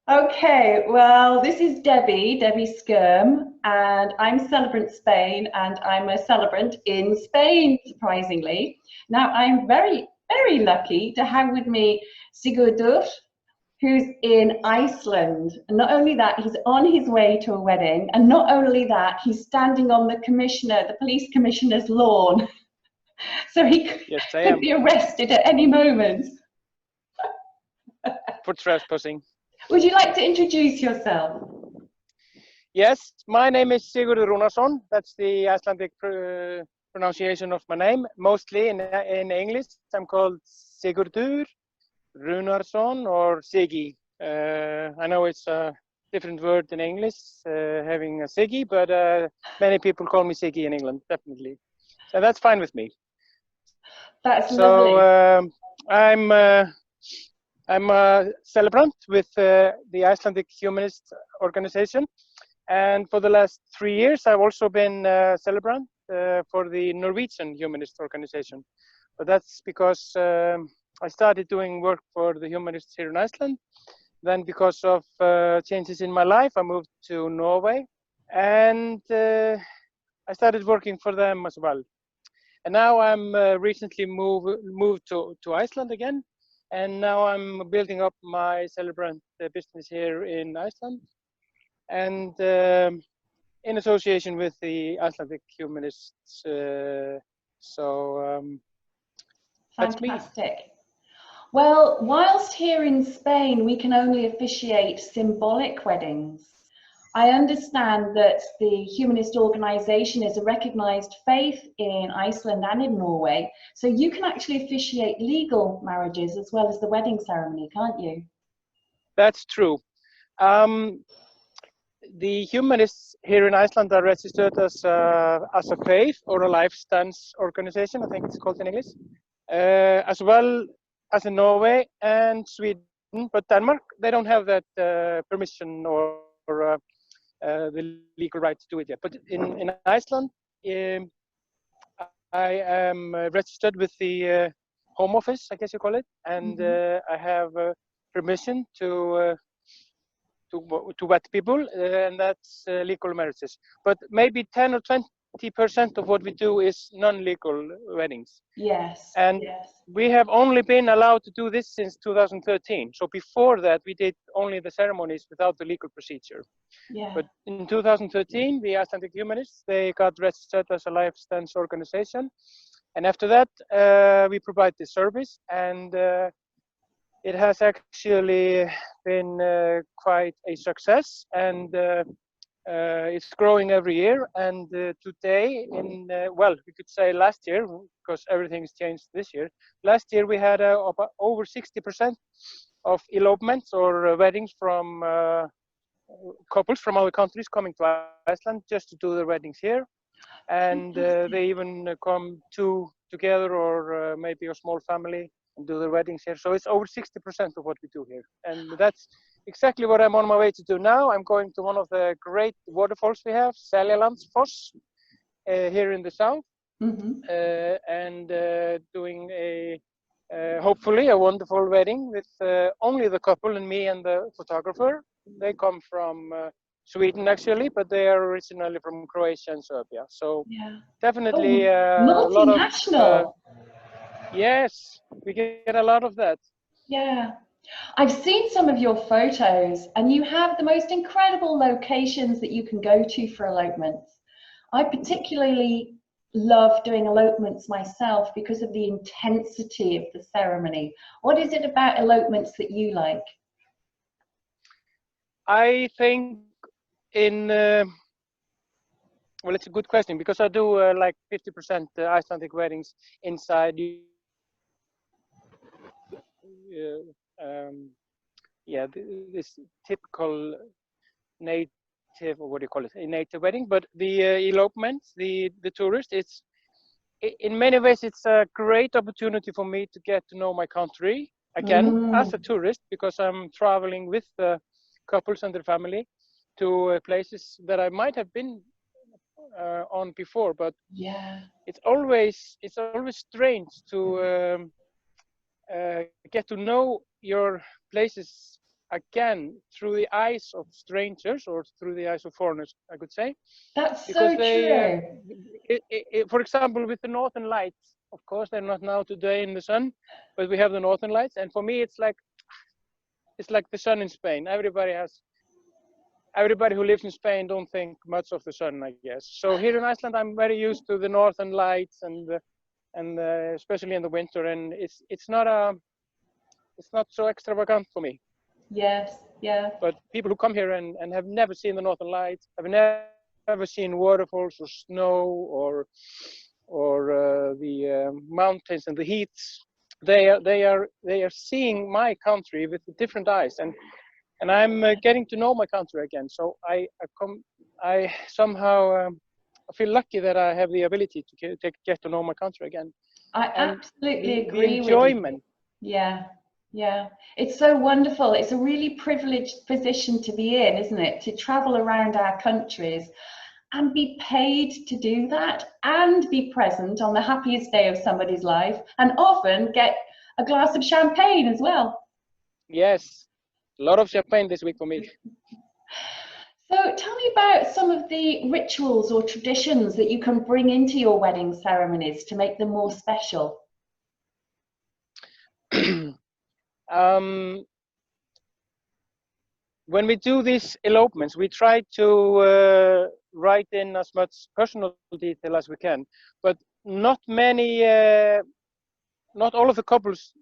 Okay, well, this is Debbie Skyrme, and I'm Celebrant Spain, and I'm a celebrant in Spain, surprisingly. Now, I'm very lucky to have with me Sigurdur, who's in Iceland. And not only that, he's on his way to a wedding, and not only that, he's standing on the police commissioner's lawn, so he Yes, I could am. be arrested at any moment. For trespassing. Would you like to introduce yourself? Yes, my name is Sigurdur Runarsson. That's the Icelandic pronunciation of my name. Mostly in English, I'm called Sigurdur, Runarsson, or Sigi. I know it's a different word in English, having a Sigi, but many people call me Sigi in England, definitely. So that's fine with me. That's So lovely. I'm a celebrant with the Icelandic Humanist organization. And for the last 3 years, I've also been a celebrant for the Norwegian Humanist organization. But that's because I started doing work for the Humanists here in Iceland. Then because of changes in my life, I moved to Norway. And I started working for them as well. And now I'm recently moved to Iceland again. And now I'm building up my Celebrant business here in Iceland. And in association with the Icelandic Humanists. That's me. Fantastic. Well, whilst here in Spain, we can only officiate symbolic weddings. I understand that the Humanist organisation is a recognised faith in Iceland and in Norway, so you can actually officiate legal marriages as well as the wedding ceremony, can't you? That's true. The Humanists here in Iceland are registered as a faith or a life stance organization, I think it's called in English, as well as in Norway and Sweden. But Denmark, they don't have that permission or the legal right to do it yet. But in Iceland, um, I am registered with the Home Office, I guess you call it, and I have permission to wed people, and that's legal marriages. But maybe 10 or 20% of what we do is non-legal weddings. Yes. And yes. we have only been allowed to do this since 2013. So before that, we did only the ceremonies without the legal procedure. Yeah. But in 2013, the Icelandic Humanists, they got registered as a life stance organization. And after that, we provide this service. And it has actually been quite a success. And it's growing every year. And today, well, we could say last year, because everything's changed this year. Last year, we had over 60% of elopements or weddings from couples from other countries coming to Iceland just to do their weddings here. And they even come two together or maybe a small family and do their weddings here. So it's over 60% of what we do here. And that's exactly what I'm on my way to do now. I'm going to one of the great waterfalls we have, Celebrant Spain, here in the south, and doing hopefully a wonderful wedding with only the couple and me and the photographer. They come from Sweden actually, but they are originally from Croatia and Serbia. So definitely a lot of multinational. Yes, we get a lot of that. Yeah. I've seen some of your photos, and you have the most incredible locations that you can go to for elopements. I particularly love doing elopements myself because of the intensity of the ceremony. What is it about elopements that you like? I think in well, it's a good question because I do like 50% Icelandic weddings inside. Yeah, this typical native, or what do you call it, a native wedding. But the elopements, the tourist, it's in many ways it's a great opportunity for me to get to know my country again as a tourist, because I'm traveling with the couples and their family to places that I might have been on before, but it's always strange to get to know your places again through the eyes of strangers or through the eyes of foreigners, I could say, That's because so they, true. for example, with the northern lights, of course, they're not now today in the sun, but we have the northern lights, and for me, it's like the sun in Spain. Everybody who lives in Spain don't think much of the sun, I guess. So here in Iceland, I'm very used to the northern lights and especially in the winter, and it's not so extravagant for me. Yes, yeah. But people who come here and have never seen the northern lights, have never seen waterfalls or snow or the mountains and the heats, they are seeing my country with different eyes, and I'm getting to know my country again. So I somehow feel lucky that I have the ability to get to know my country again. I And absolutely the agree with you. enjoyment. Yeah, yeah. It's so wonderful. It's a really privileged position to be in, isn't it? To travel around our countries and be paid to do that and be present on the happiest day of somebody's life and often get a glass of champagne as well. Yes, a lot of champagne this week for me. So tell me about some of the rituals or traditions that you can bring into your wedding ceremonies to make them more special. When we do these elopements, we try to write in as much personal detail as we can, but not all of the couples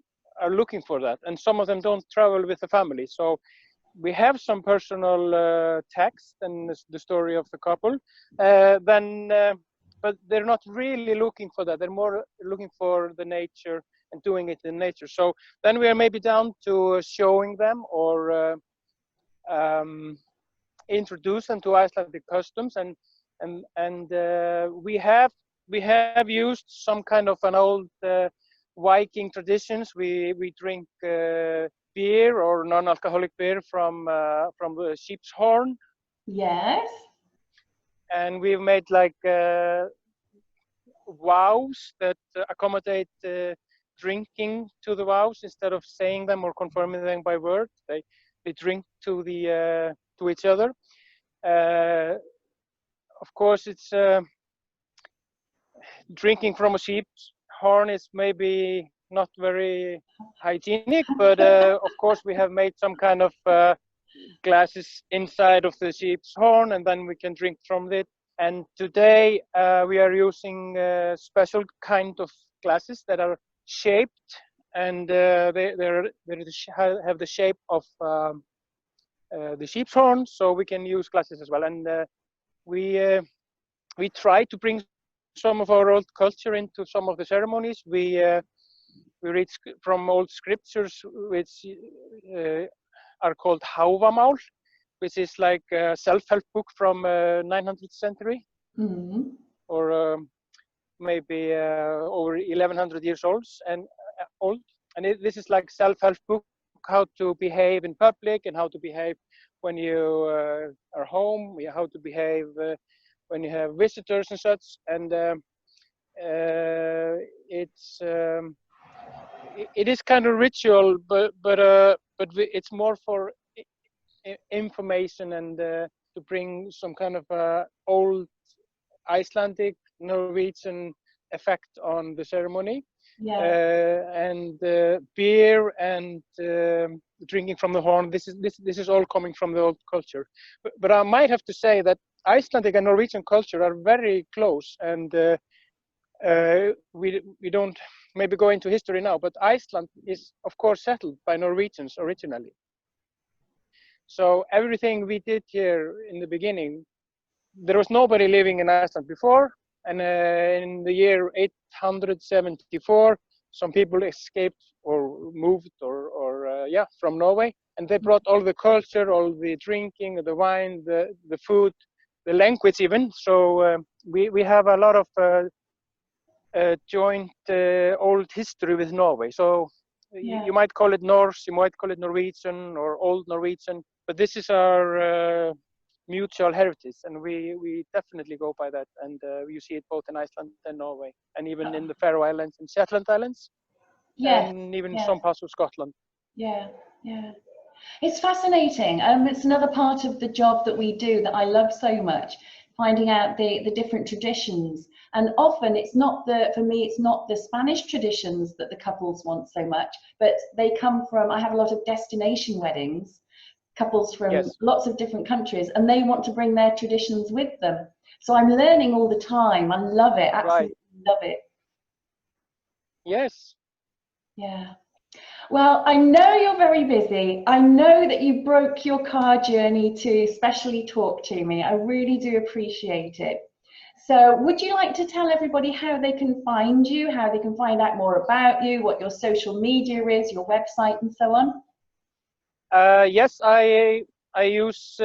are looking for that, and some of them don't travel with the family. So we have some personal text and the story of the couple, but they're not really looking for that. They're more looking for the nature and doing it in nature. So then we are maybe down to showing them or introduce them to Icelandic customs, and we have used some kind of an old Viking traditions. We drink beer or non-alcoholic beer from the sheep's horn. Yes. And we've made like vows that accommodate drinking to the vows instead of saying them or confirming them by word. They drink to each other. Of course, it's drinking from a sheep's horn is maybe not very hygienic, but of course we have made some kind of glasses inside of the sheep's horn, and then we can drink from it. And today we are using special kind of glasses that are shaped, and they have the shape of the sheep's horn, so we can use glasses as well. And we try to bring some of our old culture into some of the ceremonies. We read from old scriptures, which are called Hávamál, which is like a self-help book from 900th century, or maybe over 1100 years old. And this is like self-help book, how to behave in public and how to behave when you are home, how to behave when you have visitors and such. And it is kind of ritual, but it's more for information and to bring some kind of old Icelandic, Norwegian effect on the ceremony. Yeah. And beer and drinking from the horn. This is all coming from the old culture. But I might have to say that Icelandic and Norwegian culture are very close, and we don't maybe go into history now, but Iceland is of course settled by Norwegians originally. So everything we did here in the beginning, there was nobody living in Iceland before, and in the year 874, some people escaped or moved from Norway, and they brought all the culture, all the drinking, the wine, the food, the language even. So we have a lot of joint old history with Norway. So you might call it Norse, you might call it Norwegian or Old Norwegian, but this is our mutual heritage, and we definitely go by that. And you see it both in Iceland and Norway, and even in the Faroe Islands and Shetland Islands, and even some parts of Scotland. Yeah, yeah. It's fascinating. It's another part of the job that we do that I love so much, finding out the different traditions. And often it's not for me, it's not the Spanish traditions that the couples want so much, but they come from, I have a lot of destination weddings, couples from Yes. lots of different countries, and they want to bring their traditions with them. So I'm learning all the time. I love it, absolutely love it. Yes. Yeah. Well, I know you're very busy. I know that you broke your car journey to specially talk to me. I really do appreciate it. So would you like to tell everybody how they can find you, how they can find out more about you, what your social media is, your website and so on? Yes, I use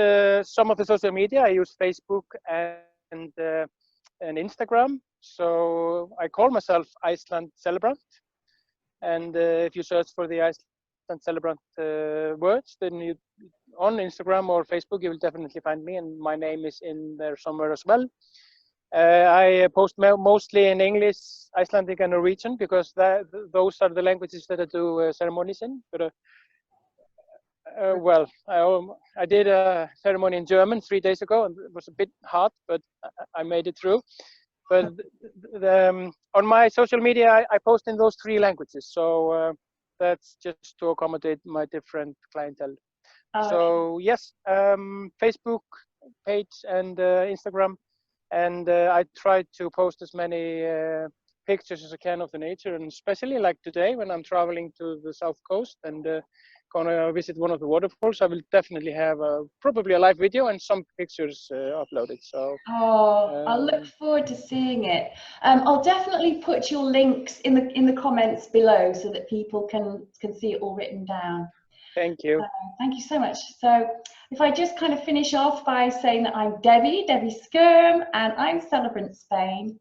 some of the social media. I use Facebook and Instagram. So I call myself Iceland Celebrant. And if you search for the Iceland Celebrant words, then you on Instagram or Facebook, you will definitely find me, and my name is in there somewhere as well. I post mostly in English, Icelandic, and Norwegian because those are the languages that I do ceremonies in. But well, I did a ceremony in German 3 days ago, and it was a bit hard, but I made it through. But on my social media, I post in those 3 languages, so that's just to accommodate my different clientele. So yes, Facebook page and Instagram, and I try to post as many pictures as I can of the nature, and especially like today when I'm traveling to the south coast and gonna visit one of the waterfalls, I will definitely have probably a live video and some pictures uploaded. So I'll look forward to seeing it. I'll definitely put your links in the comments below so that people can see it all written down. Thank you. Thank you so much. So if I just kind of finish off by saying that I'm Debbie Skyrme, and I'm Celebrant Spain.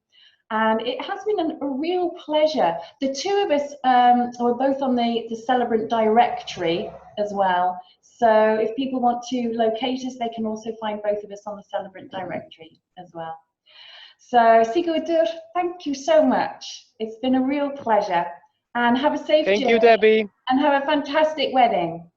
And it has been a real pleasure. The 2 of us are both on the Celebrant directory as well. So if people want to locate us, they can also find both of us on the Celebrant directory as well. So Sigurdur, thank you so much. It's been a real pleasure. And have a safe journey. Thank you, Debbie. And have a fantastic wedding.